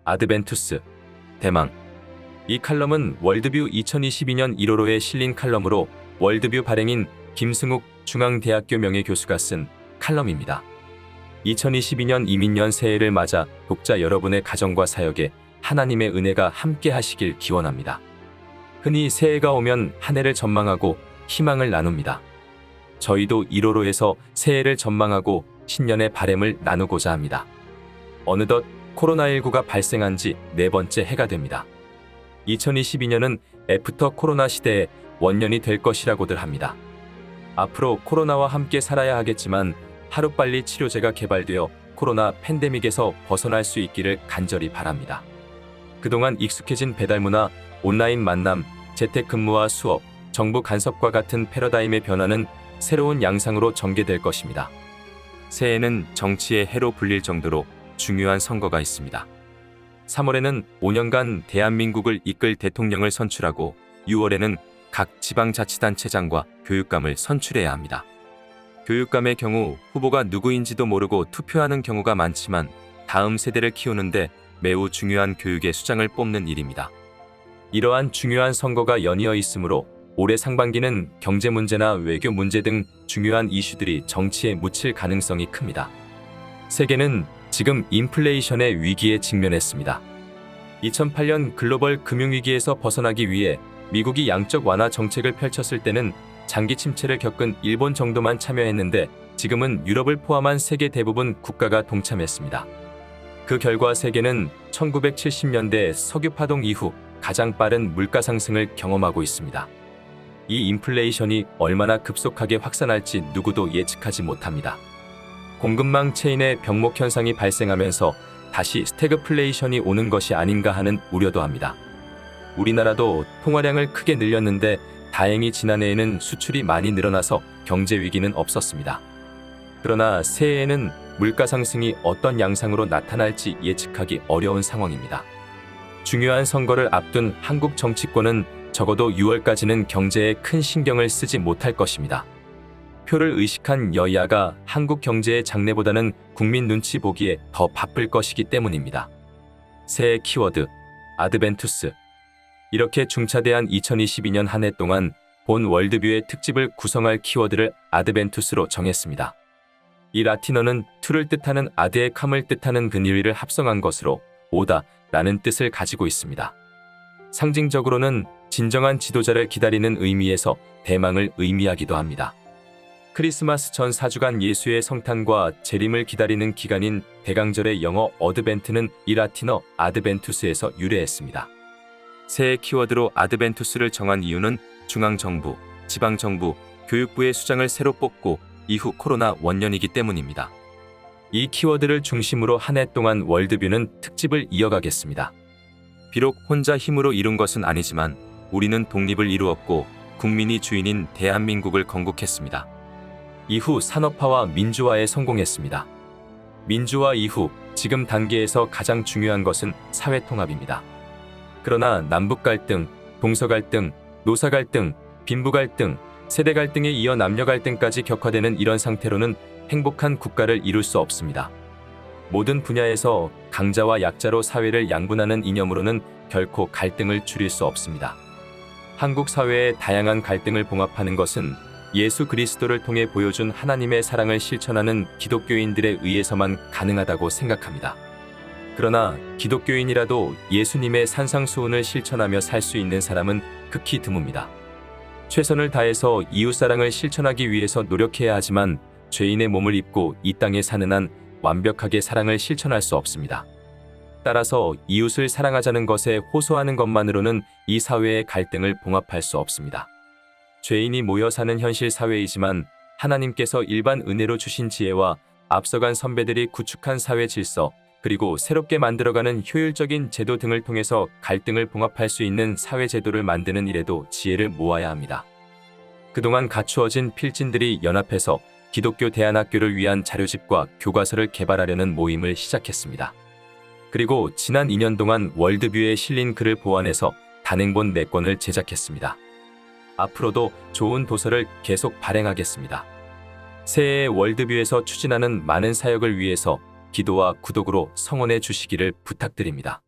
아드벤투스, 대망. 이 칼럼은 월드뷰 2022년 1월호에 실린 칼럼으로 월드뷰 발행인 김승욱 중앙대학교 명예교수가 쓴 칼럼입니다. 2022년 이민년 새해를 맞아 독자 여러분의 가정과 사역에 하나님의 은혜가 함께 하시길 기원합니다. 흔히 새해가 오면 한 해를 전망하고 희망을 나눕니다. 저희도 1월호에서 새해를 전망하고 신년의 바람을 나누고자 합니다. 어느덧 코로나19가 발생한 지 4번째 해가 됩니다. 2022년은 애프터 코로나 시대의 원년이 될 것이라고들 합니다. 앞으로 코로나와 함께 살아야 하겠지만 하루빨리 치료제가 개발되어 코로나 팬데믹에서 벗어날 수 있기를 간절히 바랍니다. 그동안 익숙해진 배달문화, 온라인 만남, 재택근무와 수업, 정부 간섭과 같은 패러다임의 변화는 새로운 양상으로 전개될 것입니다. 새해에는 정치의 해로 불릴 정도로 중요한 선거가 있습니다. 3월에는 5년간 대한민국을 이끌 대통령을 선출하고 6월에는 각 지방자치단체장과 교육감을 선출해야 합니다. 교육감의 경우 후보가 누구인지도 모르고 투표하는 경우가 많지만 다음 세대를 키우는데 매우 중요한 교육의 수장을 뽑는 일입니다. 이러한 중요한 선거가 연이어 있으므로 올해 상반기는 경제 문제나 외교 문제 등 중요한 이슈들이 정치에 묻힐 가능성이 큽니다. 세계는 지금 인플레이션의 위기에 직면했습니다. 2008년 글로벌 금융위기에서 벗어나기 위해 미국이 양적 완화 정책을 펼쳤을 때는 장기 침체를 겪은 일본 정도만 참여했는데 지금은 유럽을 포함한 세계 대부분 국가가 동참했습니다. 그 결과 세계는 1970년대 석유 파동 이후 가장 빠른 물가 상승을 경험하고 있습니다. 이 인플레이션이 얼마나 급속하게 확산할지 누구도 예측하지 못합니다. 공급망 체인의 병목 현상이 발생하면서 다시 스태그플레이션이 오는 것이 아닌가 하는 우려도 합니다. 우리나라도 통화량을 크게 늘렸는데 다행히 지난해에는 수출이 많이 늘어나서 경제 위기는 없었습니다. 그러나 새해에는 물가 상승이 어떤 양상으로 나타날지 예측하기 어려운 상황입니다. 중요한 선거를 앞둔 한국 정치권은 적어도 6월까지는 경제에 큰 신경을 쓰지 못할 것입니다. 표를 의식한 여야가 한국 경제의 장래보다는 국민 눈치 보기에 더 바쁠 것이기 때문입니다. 새해 키워드, 아드벤투스. 이렇게 중차대한 2022년 한 해 동안 본 월드뷰의 특집을 구성할 키워드를 아드벤투스로 정했습니다. 이 라틴어는 투를 뜻하는 아드의 캄을 뜻하는 그니를 합성한 것으로 오다 라는 뜻을 가지고 있습니다. 상징적으로는 진정한 지도자를 기다리는 의미에서 대망을 의미하기도 합니다. 크리스마스 전 4주간 예수의 성탄과 재림을 기다리는 기간인 대강절의 영어 어드벤트는 이 라틴어 아드벤투스에서 유래했습니다. 새해 키워드로 아드벤투스를 정한 이유는 중앙정부, 지방정부, 교육부의 수장을 새로 뽑고 이후 코로나 원년이기 때문입니다. 이 키워드를 중심으로 한 해 동안 월드뷰는 특집을 이어가겠습니다. 비록 혼자 힘으로 이룬 것은 아니지만 우리는 독립을 이루었고 국민이 주인인 대한민국을 건국했습니다. 이후 산업화와 민주화에 성공했습니다. 민주화 이후 지금 단계에서 가장 중요한 것은 사회통합입니다. 그러나 남북 갈등, 동서 갈등, 노사 갈등, 빈부 갈등, 세대 갈등에 이어 남녀 갈등까지 격화되는 이런 상태로는 행복한 국가를 이룰 수 없습니다. 모든 분야에서 강자와 약자로 사회를 양분하는 이념으로는 결코 갈등을 줄일 수 없습니다. 한국 사회의 다양한 갈등을 봉합하는 것은 예수 그리스도를 통해 보여준 하나님의 사랑을 실천하는 기독교인들에 의해서만 가능하다고 생각합니다. 그러나 기독교인이라도 예수님의 산상수훈을 실천하며 살 수 있는 사람은 극히 드뭅니다. 최선을 다해서 이웃사랑을 실천하기 위해서 노력해야 하지만 죄인의 몸을 입고 이 땅에 사는 한 완벽하게 사랑을 실천할 수 없습니다. 따라서 이웃을 사랑하자는 것에 호소하는 것만으로는 이 사회의 갈등을 봉합할 수 없습니다. 죄인이 모여 사는 현실 사회이지만 하나님께서 일반 은혜로 주신 지혜와 앞서간 선배들이 구축한 사회 질서, 그리고 새롭게 만들어가는 효율적인 제도 등을 통해서 갈등을 봉합할 수 있는 사회 제도를 만드는 일에도 지혜를 모아야 합니다. 그동안 갖추어진 필진들이 연합해서 기독교 대안학교를 위한 자료집과 교과서를 개발하려는 모임을 시작했습니다. 그리고 지난 2년 동안 월드뷰에 실린 글을 보완해서 단행본 4권을 제작했습니다. 앞으로도 좋은 도서를 계속 발행하겠습니다. 새해 월드뷰에서 추진하는 많은 사역을 위해서 기도와 구독으로 성원해 주시기를 부탁드립니다.